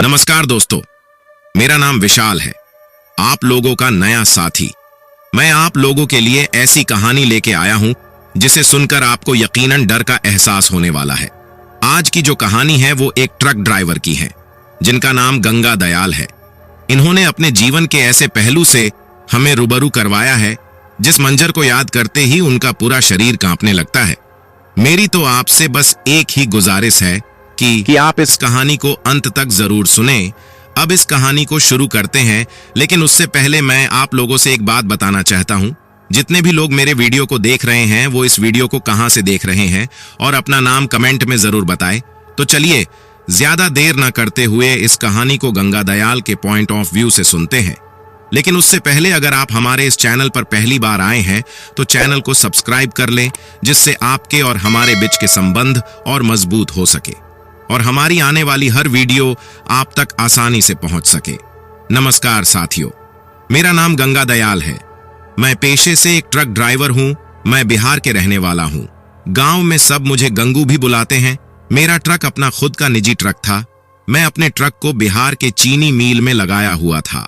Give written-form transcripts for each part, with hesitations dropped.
नमस्कार दोस्तों, मेरा नाम विशाल है, आप लोगों का नया साथी। मैं आप लोगों के लिए ऐसी कहानी लेके आया हूं जिसे सुनकर आपको यकीनन डर का एहसास होने वाला है। आज की जो कहानी है वो एक ट्रक ड्राइवर की है जिनका नाम गंगा दयाल है। इन्होंने अपने जीवन के ऐसे पहलू से हमें रूबरू करवाया है जिस मंजर को याद करते ही उनका पूरा शरीर कांपने लगता है। मेरी तो आपसे बस एक ही गुजारिश है कि आप इस कहानी को अंत तक जरूर सुनें। अब इस कहानी को शुरू करते हैं, लेकिन उससे पहले मैं आप लोगों से एक बात बताना चाहता हूं। जितने भी लोग मेरे वीडियो को देख रहे हैं वो इस वीडियो को कहां से देख रहे हैं और अपना नाम कमेंट में जरूर बताएं। तो चलिए ज्यादा देर न करते हुए इस कहानी को गंगा दयाल के पॉइंट ऑफ व्यू से सुनते हैं। लेकिन उससे पहले अगर आप हमारे इस चैनल पर पहली बार आए हैं तो चैनल को सब्सक्राइब कर लें, जिससे आपके और हमारे बीच के संबंध और मजबूत हो सके और हमारी आने वाली हर वीडियो आप तक आसानी से पहुंच सके। नमस्कार साथियों, मेरा नाम गंगा दयाल है। मैं पेशे से एक ट्रक ड्राइवर हूं। मैं बिहार के रहने वाला हूं। गांव में सब मुझे गंगू भी बुलाते हैं। मेरा ट्रक अपना खुद का निजी ट्रक था। मैं अपने ट्रक को बिहार के चीनी मिल में लगाया हुआ था।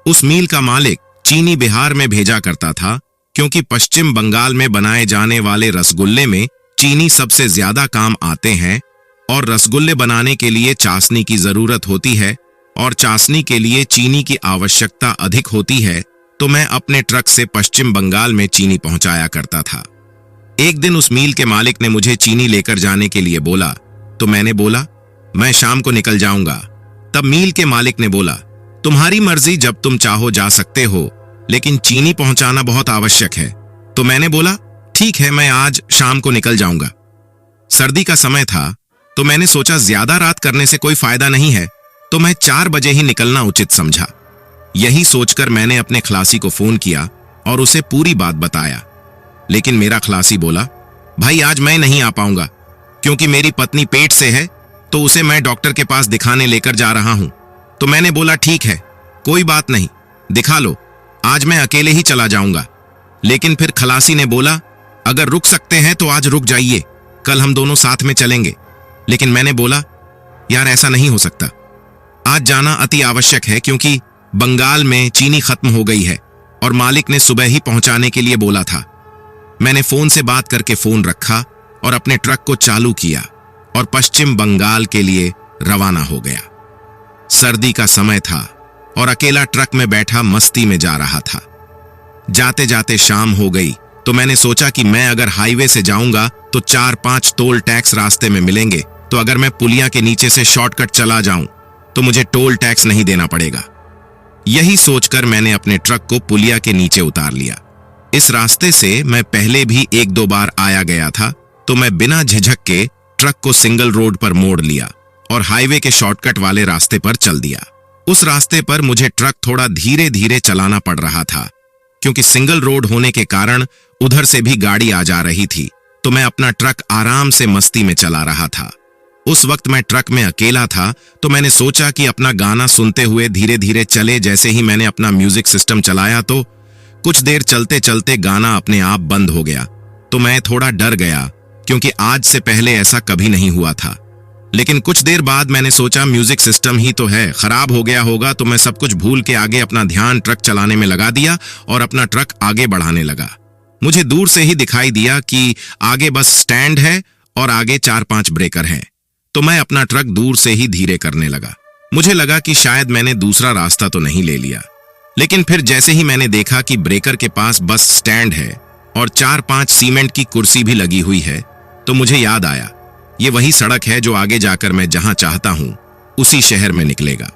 उस मिल का मालिक चीनी बिहार में भेजा करता था, क्योंकि पश्चिम बंगाल में बनाए जाने वाले रसगुल्ले में चीनी सबसे ज्यादा काम आते हैं और रसगुल्ले बनाने के लिए चाशनी की जरूरत होती है और चाशनी के लिए चीनी की आवश्यकता अधिक होती है। तो मैं अपने ट्रक से पश्चिम बंगाल में चीनी पहुंचाया करता था। एक दिन उस मिल के मालिक ने मुझे चीनी लेकर जाने के लिए बोला, तो मैंने बोला मैं शाम को निकल जाऊंगा। तब मिल के मालिक ने बोला, तुम्हारी मर्जी, जब तुम चाहो जा सकते हो, लेकिन चीनी पहुंचाना बहुत आवश्यक है। तो मैंने बोला ठीक है, मैं आज शाम को निकल जाऊंगा। सर्दी का समय था तो मैंने सोचा ज्यादा रात करने से कोई फायदा नहीं है, तो मैं 4 बजे ही निकलना उचित समझा। यही सोचकर मैंने अपने खलासी को फोन किया और उसे पूरी बात बताया। लेकिन मेरा खलासी बोला, भाई आज मैं नहीं आ पाऊंगा, क्योंकि मेरी पत्नी पेट से है, तो उसे मैं डॉक्टर के पास दिखाने लेकर जा रहा हूं। तो मैंने बोला ठीक है, कोई बात नहीं, दिखा लो, आज मैं अकेले ही चला जाऊंगा। लेकिन फिर खलासी ने बोला, अगर रुक सकते हैं तो आज रुक जाइए, कल हम दोनों साथ में चलेंगे। लेकिन मैंने बोला यार ऐसा नहीं हो सकता, आज जाना अति आवश्यक है, क्योंकि बंगाल में चीनी खत्म हो गई है और मालिक ने सुबह ही पहुंचाने के लिए बोला था। मैंने फोन से बात करके फोन रखा और अपने ट्रक को चालू किया और पश्चिम बंगाल के लिए रवाना हो गया। सर्दी का समय था और अकेला ट्रक में बैठा मस्ती में जा रहा था। जाते जाते शाम हो गई, तो मैंने सोचा कि मैं अगर हाईवे से जाऊंगा तो 4-5 टोल टैक्स रास्ते में मिलेंगे, तो अगर मैं पुलिया के नीचे से शॉर्टकट चला जाऊं तो मुझे टोल टैक्स नहीं देना पड़ेगा। यही सोचकर मैंने अपने ट्रक को पुलिया के नीचे उतार लिया। इस रास्ते से मैं पहले भी 1-2 बार आया गया था, तो मैं बिना झिझक के ट्रक को सिंगल रोड पर मोड़ लिया और हाईवे के शॉर्टकट वाले रास्ते पर चल दिया। उस रास्ते पर मुझे ट्रक थोड़ा धीरे धीरे चलाना पड़ रहा था, क्योंकि सिंगल रोड होने के कारण उधर से भी गाड़ी आ जा रही थी। तो मैं अपना ट्रक आराम से मस्ती में चला रहा था। उस वक्त मैं ट्रक में अकेला था, तो मैंने सोचा कि अपना गाना सुनते हुए धीरे धीरे चले। जैसे ही मैंने अपना म्यूजिक सिस्टम चलाया तो कुछ देर चलते चलते गाना अपने आप बंद हो गया। तो मैं थोड़ा डर गया, क्योंकि आज से पहले ऐसा कभी नहीं हुआ था। लेकिन कुछ देर बाद मैंने सोचा म्यूजिक सिस्टम ही तो है, खराब हो गया होगा। तो मैं सब कुछ भूल के आगे अपना ध्यान ट्रक चलाने में लगा दिया और अपना ट्रक आगे बढ़ाने लगा। मुझे दूर से ही दिखाई दिया कि आगे बस स्टैंड है और आगे 4-5 ब्रेकर हैं। तो मैं अपना ट्रक दूर से ही धीरे करने लगा। मुझे लगा कि शायद मैंने दूसरा रास्ता तो नहीं ले लिया। लेकिन फिर जैसे ही मैंने देखा कि ब्रेकर के पास बस स्टैंड है और 4-5 सीमेंट की कुर्सी भी लगी हुई है, तो मुझे याद आया ये वही सड़क है जो आगे जाकर मैं जहां चाहता हूं उसी शहर में निकलेगा।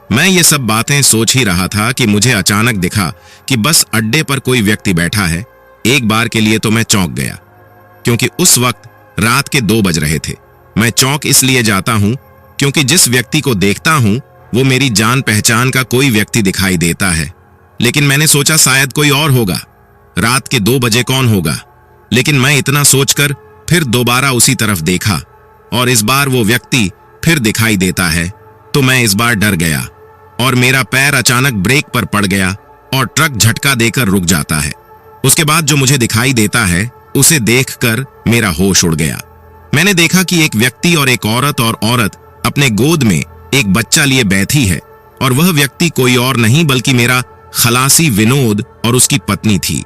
मैं ये सब बातें सोच ही रहा था कि मुझे अचानक दिखा कि बस अड्डे पर कोई व्यक्ति बैठा है। एक बार के लिए तो मैं चौंक गया, क्योंकि उस वक्त रात के 2 बज रहे थे। मैं चौंक इसलिए जाता हूं क्योंकि जिस व्यक्ति को देखता हूं वो मेरी जान पहचान का कोई व्यक्ति दिखाई देता है। लेकिन मैंने सोचा शायद कोई और होगा, रात के 2 बजे कौन होगा। लेकिन मैं इतना सोचकर फिर दोबारा उसी तरफ देखा और इस बार वो व्यक्ति फिर दिखाई देता है। तो मैं इस बार डर गया और मेरा पैर अचानक ब्रेक पर पड़ गया और ट्रक झटका देकर रुक जाता है। उसके बाद जो मुझे दिखाई देता है उसे देखकर मेरा होश उड़ गया। मैंने देखा कि एक व्यक्ति और एक औरत अपने गोद में एक बच्चा लिए बैठी है और वह व्यक्ति कोई और नहीं बल्कि मेरा खलासी विनोद और उसकी पत्नी थी।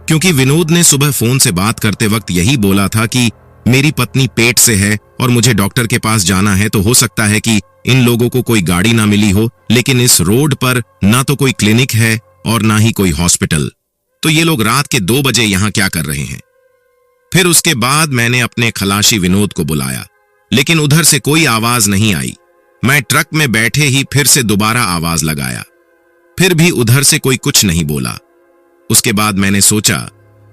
क्योंकि विनोद ने सुबह फोन से बात करते वक्त यही बोला था कि मेरी पत्नी पेट से है और मुझे डॉक्टर के पास जाना है, तो हो सकता है कि इन लोगों को कोई गाड़ी ना मिली हो, लेकिन इस रोड पर ना तो कोई क्लिनिक है और ना ही कोई हॉस्पिटल। तो ये लोग रात के 2 बजे यहां क्या कर रहे हैं? फिर उसके बाद मैंने अपने खलासी विनोद को बुलाया, लेकिन उधर से कोई आवाज नहीं आई। मैं ट्रक में बैठे ही फिर से दोबारा आवाज लगाया, फिर भी उधर से कोई कुछ नहीं बोला। उसके बाद मैंने सोचा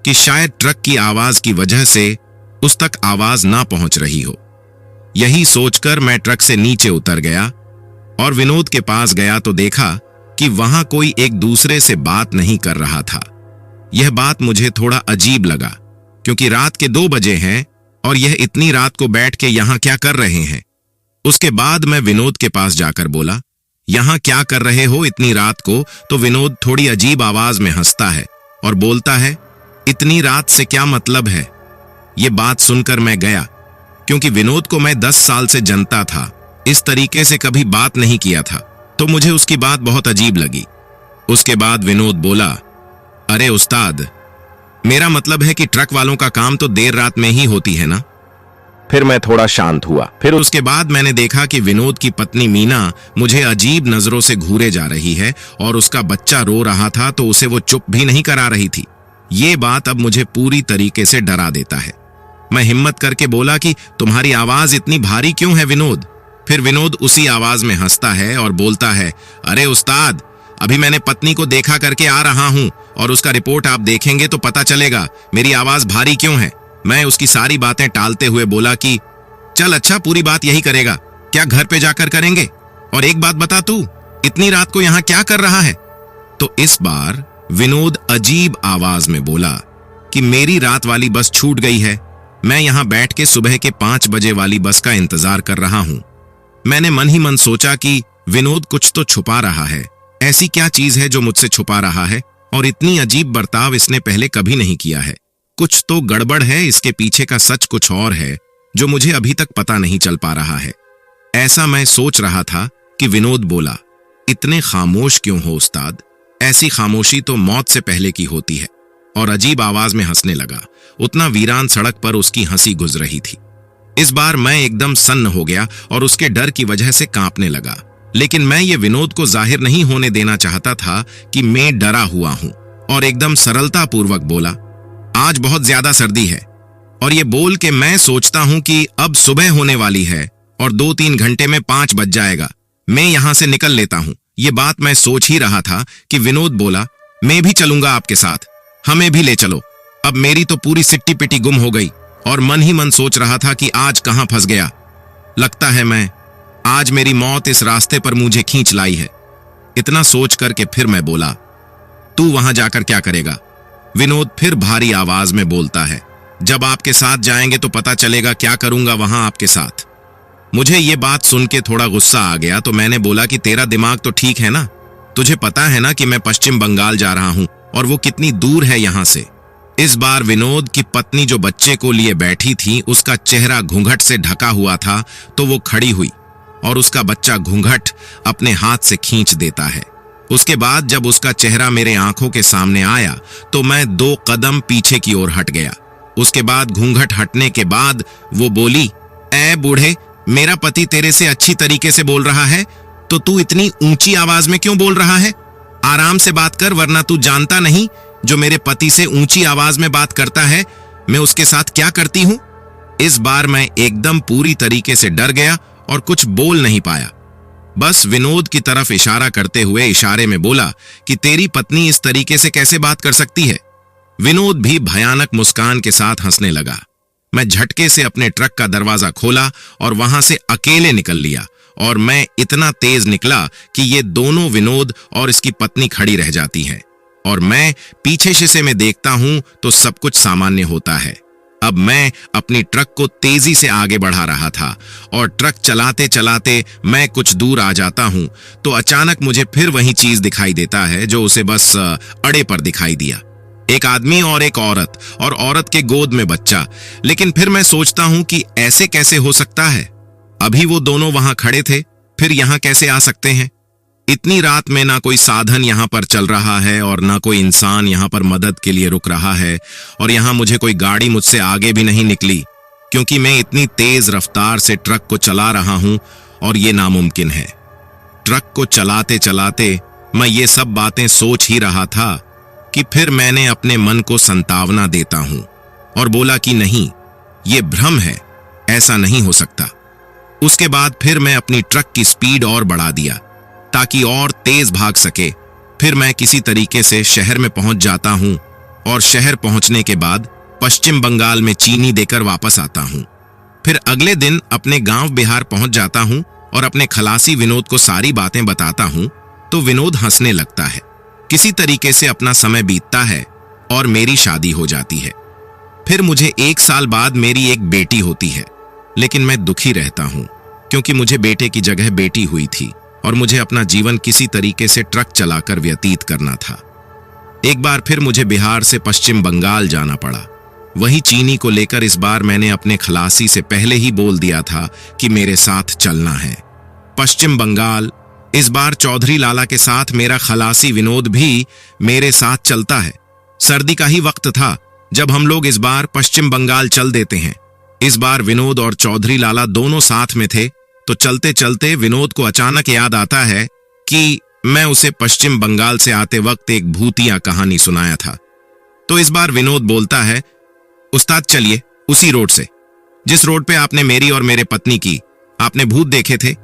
कि शायद ट्रक की आवाज की वजह से उस तक आवाज ना पहुंच रही हो। यही सोचकर मैं ट्रक से नीचे उतर गया और विनोद के पास गया तो देखा कि वहां कोई एक दूसरे से बात नहीं कर रहा था। यह बात मुझे थोड़ा अजीब लगा, क्योंकि रात के 2 बजे हैं और यह इतनी रात को बैठ के यहां क्या कर रहे हैं। उसके बाद मैं विनोद के पास जाकर बोला, यहां क्या कर रहे हो इतनी रात को? तो विनोद थोड़ी अजीब आवाज में हंसता है और बोलता है, इतनी रात से क्या मतलब है? ये बात सुनकर मैं गया, क्योंकि विनोद को मैं 10 साल से जानता था, इस तरीके से कभी बात नहीं किया था, तो मुझे उसकी बात बहुत अजीब लगी। उसके बाद विनोद बोला, अरे उस्ताद, मेरा मतलब है कि ट्रक वालों का काम तो देर रात में ही होती है ना। फिर मैं थोड़ा शांत हुआ। फिर उसके बाद मैंने देखा कि विनोद की पत्नी मीना मुझे अजीब नजरों से घूरे जा रही है और उसका बच्चा रो रहा था, तो उसे वो चुप भी नहीं करा रही थी। ये बात अब मुझे पूरी तरीके से डरा देता है। मैं हिम्मत करके बोला कि तुम्हारी आवाज इतनी भारी क्यों है विनोद? फिर विनोद उसी आवाज में हंसता है और बोलता है, अरे उस्ताद, अभी मैंने पत्नी को देखा करके आ रहा हूं और उसका रिपोर्ट आप देखेंगे तो पता चलेगा मेरी आवाज भारी क्यों है। मैं उसकी सारी बातें टालते हुए बोला कि चल अच्छा, पूरी बात यही करेगा क्या, घर पे जाकर करेंगे? और एक बात बता, तू इतनी रात को यहां क्या कर रहा है? तो इस बार विनोद अजीब आवाज में बोला कि मेरी रात वाली बस छूट गई है, मैं यहां बैठ के सुबह के 5 बजे वाली बस का इंतजार कर रहा हूं। मैंने मन ही मन सोचा कि विनोद कुछ तो छुपा रहा है। ऐसी क्या चीज है जो मुझसे छुपा रहा है? और इतनी अजीब बर्ताव इसने पहले कभी नहीं किया है। कुछ तो गड़बड़ है, इसके पीछे का सच कुछ और है जो मुझे अभी तक पता नहीं चल पा रहा है। ऐसा मैं सोच रहा था कि विनोद बोला, इतने खामोश क्यों हो उस्ताद? ऐसी खामोशी तो मौत से पहले की होती है। और अजीब आवाज में हंसने लगा। उतना वीरान सड़क पर उसकी हंसी गुजर रही थी। इस बार मैं एकदम सन्न हो गया और उसके डर की वजह से कांपने लगा। लेकिन मैं ये विनोद को जाहिर नहीं होने देना चाहता था कि मैं डरा हुआ हूं, और एकदम सरलता पूर्वक बोला, आज बहुत ज्यादा सर्दी है। और ये बोल के मैं सोचता हूं कि अब सुबह होने वाली है और 2-3 घंटे में 5 बज जाएगा, मैं यहां से निकल लेता हूं। ये बात मैं सोच ही रहा था कि विनोद बोला, मैं भी चलूंगा आपके साथ, हमें भी ले चलो। अब मेरी तो पूरी सिट्टी पिटी गुम हो गई और मन ही मन सोच रहा था कि आज कहां फंस गया। लगता है मैं आज मेरी मौत इस रास्ते पर मुझे खींच लाई है। इतना सोच करके फिर मैं बोला, तू वहां जाकर क्या करेगा? विनोद फिर भारी आवाज में बोलता है, जब आपके साथ जाएंगे तो पता चलेगा क्या करूंगा वहां आपके साथ। मुझे ये बात सुन के थोड़ा गुस्सा आ गया, तो मैंने बोला कि तेरा दिमाग तो ठीक है ना? तुझे पता है ना कि मैं पश्चिम बंगाल जा रहा हूं और वो कितनी दूर है यहां से। इस बार विनोद की पत्नी जो बच्चे को लिए बैठी थी, उसका चेहरा घूंघट से ढका हुआ था, तो वो खड़ी हुई और उसका बच्चा घूंघट अपने हाथ से खींच देता है। उसके बाद जब उसका चेहरा मेरे आंखों के सामने आया तो मैं 2 कदम पीछे की ओर हट गया। उसके बाद घूंघट हटने के बाद वो बोली, ऐ बूढ़े, मेरा पति तेरे से अच्छी तरीके से बोल रहा है तो तू इतनी ऊंची आवाज में क्यों बोल रहा है? आराम से बात कर, वरना तू जानता नहीं जो मेरे पति से ऊंची आवाज में बात करता है मैं उसके साथ क्या करती हूं। इस बार मैं एकदम पूरी तरीके से डर गया और कुछ बोल नहीं पाया। बस विनोद की तरफ इशारा करते हुए इशारे में बोला कि तेरी पत्नी इस तरीके से कैसे बात कर सकती है। विनोद भी भयानक मुस्कान के साथ हंसने लगा। मैं झटके से अपने ट्रक का दरवाजा खोला और वहां से अकेले निकल लिया, और मैं इतना तेज निकला कि ये दोनों विनोद और इसकी पत्नी खड़ी रह जाती हैं, और मैं पीछे शीशे में देखता हूं तो सब कुछ सामान्य होता है। अब मैं अपनी ट्रक को तेजी से आगे बढ़ा रहा था और ट्रक चलाते चलाते मैं कुछ दूर आ जाता हूं तो अचानक मुझे फिर वही चीज दिखाई देता है जो उसे बस अड़े पर दिखाई दिया। एक आदमी और एक औरत, और औरत के गोद में बच्चा। लेकिन फिर मैं सोचता हूं कि ऐसे कैसे हो सकता है? अभी वो दोनों वहां खड़े थे, फिर यहाँ कैसे आ सकते हैं? इतनी रात में ना कोई साधन यहाँ पर चल रहा है और ना कोई इंसान यहाँ पर मदद के लिए रुक रहा है, और यहाँ मुझे कोई गाड़ी मुझसे आगे भी नहीं निकली, क्योंकि मैं इतनी तेज रफ्तार से ट्रक को चला रहा हूं और ये नामुमकिन है। ट्रक को चलाते चलाते मैं ये सब बातें सोच ही रहा था कि फिर मैंने अपने मन को संतावना देता हूं और बोला कि नहीं, ये भ्रम है, ऐसा नहीं हो सकता। उसके बाद फिर मैं अपनी ट्रक की स्पीड और बढ़ा दिया ताकि और तेज भाग सके। फिर मैं किसी तरीके से शहर में पहुंच जाता हूं और शहर पहुंचने के बाद पश्चिम बंगाल में चीनी देकर वापस आता हूं। फिर अगले दिन अपने गांव बिहार पहुंच जाता हूं और अपने खलासी विनोद को सारी बातें बताता हूं तो विनोद हंसने लगता है। किसी तरीके से अपना समय बीतता है और मेरी शादी हो जाती है। फिर मुझे 1 साल बाद मेरी एक बेटी होती है, लेकिन मैं दुखी रहता हूं क्योंकि मुझे बेटे की जगह बेटी हुई थी और मुझे अपना जीवन किसी तरीके से ट्रक चलाकर व्यतीत करना था। एक बार फिर मुझे बिहार से पश्चिम बंगाल जाना पड़ा। वही चीनी को लेकर इस बार मैंने अपने खलासी से पहले ही बोल दिया था कि मेरे साथ चलना है। पश्चिम बंगाल इस बार चौधरी लाला के साथ मेरा खलासी विनोद भी मेरे साथ चलता है। सर्दी का ही वक्त था जब हम लोग इस बार पश्चिम बंगाल चल देते हैं। इस बार विनोद और चौधरी लाला दोनों साथ में थे, तो चलते चलते विनोद को अचानक याद आता है कि मैं उसे पश्चिम बंगाल से आते वक्त एक भूतिया कहानी सुनाया था। तो इस बार विनोद बोलता है, उस्ताद चलिए उसी रोड से, जिस रोड पे आपने मेरी और मेरे पत्नी की आपने भूत देखे थे।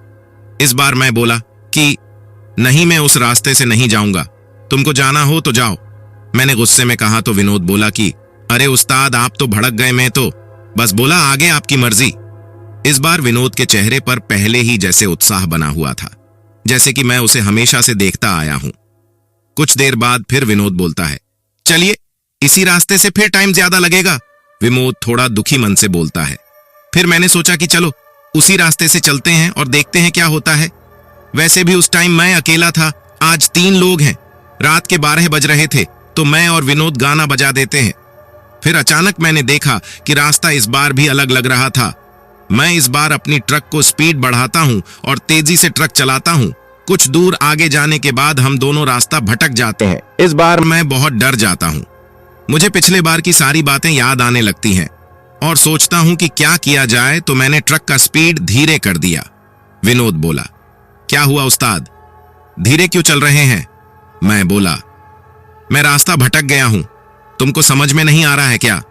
इस बार मैं बोला कि नहीं, मैं उस रास्ते से नहीं जाऊंगा, तुमको जाना हो तो जाओ। मैंने गुस्से में कहा तो विनोद बोला कि अरे उस्ताद आप तो भड़क गए, मैं तो बस बोला आगे आपकी मर्जी। इस बार विनोद के चेहरे पर पहले ही जैसे उत्साह बना हुआ था, जैसे कि मैं उसे हमेशा से देखता आया हूं। कुछ देर बाद फिर विनोद बोलता है, चलिए इसी रास्ते से, फिर टाइम ज्यादा लगेगा। विनोद थोड़ा दुखी मन से बोलता है। फिर मैंने सोचा कि चलो उसी रास्ते से चलते हैं और देखते हैं क्या होता है। वैसे भी उस टाइम मैं अकेला था, आज 3 लोग हैं। रात के 12 बज रहे थे तो मैं और विनोद गाना बजा देते हैं। फिर अचानक मैंने देखा कि रास्ता इस बार भी अलग लग रहा था। मैं इस बार अपनी ट्रक को स्पीड बढ़ाता हूं और तेजी से ट्रक चलाता हूं। कुछ दूर आगे जाने के बाद हम दोनों रास्ता भटक जाते हैं। इस बार मैं बहुत डर जाता हूं। मुझे पिछले बार की सारी बातें याद आने लगती हैं और सोचता हूं कि क्या किया जाए, तो मैंने ट्रक का स्पीड धीरे कर दिया। विनोद बोला, क्या हुआ उस्ताद, धीरे क्यों चल रहे हैं? मैं बोला, मैं रास्ता भटक गया हूं, तुमको समझ में नहीं आ रहा है क्या?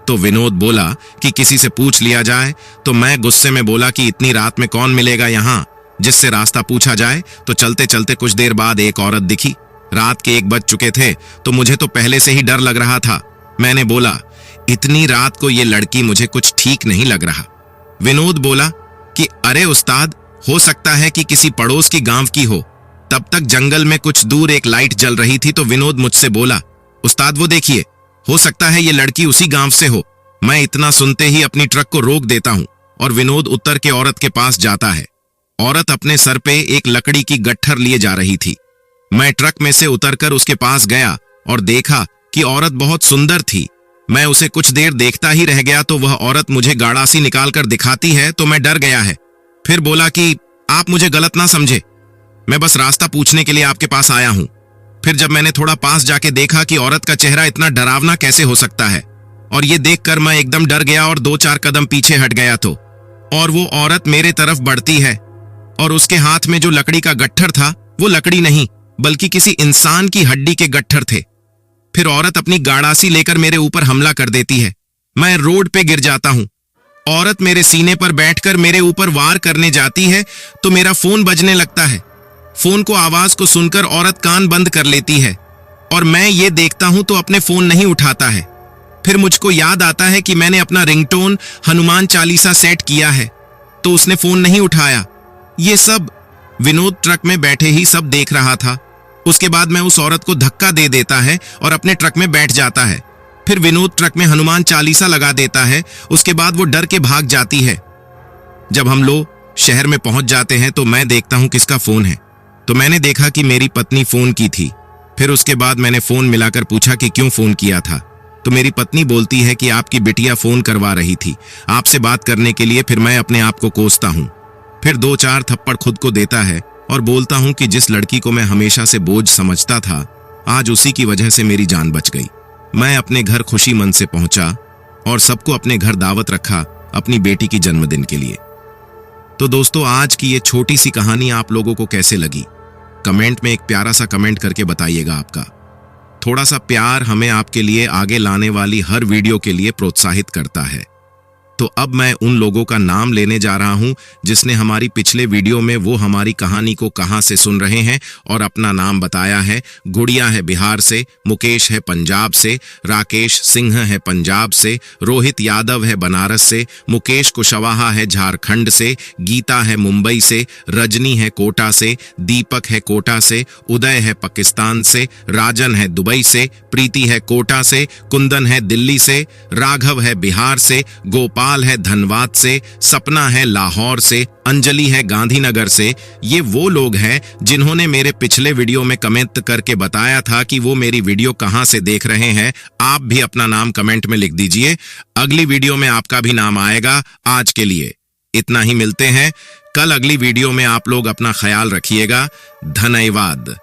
तो विनोद बोला कि किसी से पूछ लिया जाए। तो मैं गुस्से में बोला कि इतनी रात में कौन मिलेगा यहां जिससे रास्ता पूछा जाए। तो चलते चलते कुछ देर बाद एक औरत दिखी। रात के 1 बज चुके थे तो मुझे तो पहले से ही डर लग रहा था। मैंने बोला, इतनी रात को ये लड़की मुझे कुछ ठीक नहीं लग रहा। विनोद बोला कि अरे उस्ताद, हो सकता है कि किसी पड़ोस की गांव की हो। तब तक जंगल में कुछ दूर एक लाइट जल रही थी। तो विनोद मुझसे बोला, उस्ताद वो देखिए, हो सकता है ये लड़की उसी गांव से हो। मैं इतना सुनते ही अपनी ट्रक को रोक देता हूं और विनोद उत्तर के औरत के पास जाता है। औरत अपने सर पे एक लकड़ी की गट्ठर लिए जा रही थी। मैं ट्रक में से उतरकर उसके पास गया और देखा कि औरत बहुत सुंदर थी। मैं उसे कुछ देर देखता ही रह गया तो वह औरत मुझे गाड़ासी निकालकर दिखाती है तो मैं डर गया है। फिर बोला कि आप मुझे गलत ना समझे, मैं बस रास्ता पूछने के लिए आपके पास आया हूं। फिर जब मैंने थोड़ा पास जाके देखा कि औरत का चेहरा इतना डरावना कैसे हो सकता है, और ये देखकर मैं एकदम डर गया और 2-4 कदम पीछे हट गया। तो और वो औरत मेरे तरफ बढ़ती है और उसके हाथ में जो लकड़ी का गट्ठर था वो लकड़ी नहीं बल्कि किसी इंसान की हड्डी के गट्ठर थे। फिर औरत अपनी गाड़ासी लेकर मेरे ऊपर हमला कर देती है। मैं रोड पे गिर जाता हूं। औरत मेरे सीने पर बैठकर मेरे ऊपर वार करने जाती है तो मेरा फोन बजने लगता है। फोन को आवाज को सुनकर औरत कान बंद कर लेती है और मैं ये देखता हूं तो अपने फोन नहीं उठाता है। फिर मुझको याद आता है कि मैंने अपना रिंगटोन हनुमान चालीसा सेट किया है, तो उसने फोन नहीं उठाया। ये सब विनोद ट्रक में बैठे ही सब देख रहा था। उसके बाद मैं उस औरत को धक्का दे देता है और अपने ट्रक में बैठ जाता है। फिर विनोद ट्रक में हनुमान चालीसा लगा देता है। उसके बाद वो डर के भाग जाती है। जब हम लोग शहर में पहुंच जाते हैं तो मैं देखता हूं किसका फोन है। तो मैंने देखा कि मेरी पत्नी फोन की थी। फिर उसके बाद मैंने फोन मिलाकर पूछा कि क्यों फोन किया था। तो मेरी पत्नी बोलती है कि आपकी बिटिया फोन करवा रही थी आपसे बात करने के लिए। फिर मैं अपने आप को कोसता हूं। फिर 2-4 थप्पड़ खुद को देता है और बोलता हूं कि जिस लड़की को मैं हमेशा से बोझ समझता था, आज उसी की वजह से मेरी जान बच गई। मैं अपने घर खुशी मन से पहुंचा और सबको अपने घर दावत रखा अपनी बेटी की जन्मदिन के लिए। तो दोस्तों, आज की ये छोटी सी कहानी आप लोगों को कैसे लगी? कमेंट में एक प्यारा सा कमेंट करके बताइएगा आपका। थोड़ा सा प्यार हमें आपके लिए आगे लाने वाली हर वीडियो के लिए प्रोत्साहित करता है। तो अब मैं उन लोगों का नाम लेने जा रहा हूं जिसने हमारी पिछले वीडियो में वो हमारी कहानी को कहां से सुन रहे हैं और अपना नाम बताया है। गुड़िया है बिहार से, मुकेश है पंजाब से, राकेश सिंह है पंजाब से, रोहित यादव है बनारस से, मुकेश कुशवाहा है झारखंड से, गीता है मुंबई से, रजनी है कोटा से, दीपक है कोटा से, उदय है पाकिस्तान से, राजन है दुबई से, प्रीति है कोटा से, कुंदन है दिल्ली से, राघव है बिहार से, गोपाल है धनबाद से, सपना है लाहौर से, अंजलि है गांधीनगर से। ये वो लोग हैं जिन्होंने मेरे पिछले वीडियो में कमेंट करके बताया था कि वो मेरी वीडियो कहां से देख रहे हैं। आप भी अपना नाम कमेंट में लिख दीजिए, अगली वीडियो में आपका भी नाम आएगा। आज के लिए इतना ही, मिलते हैं कल अगली वीडियो में। आप लोग अपना ख्याल रखिएगा। धन्यवाद।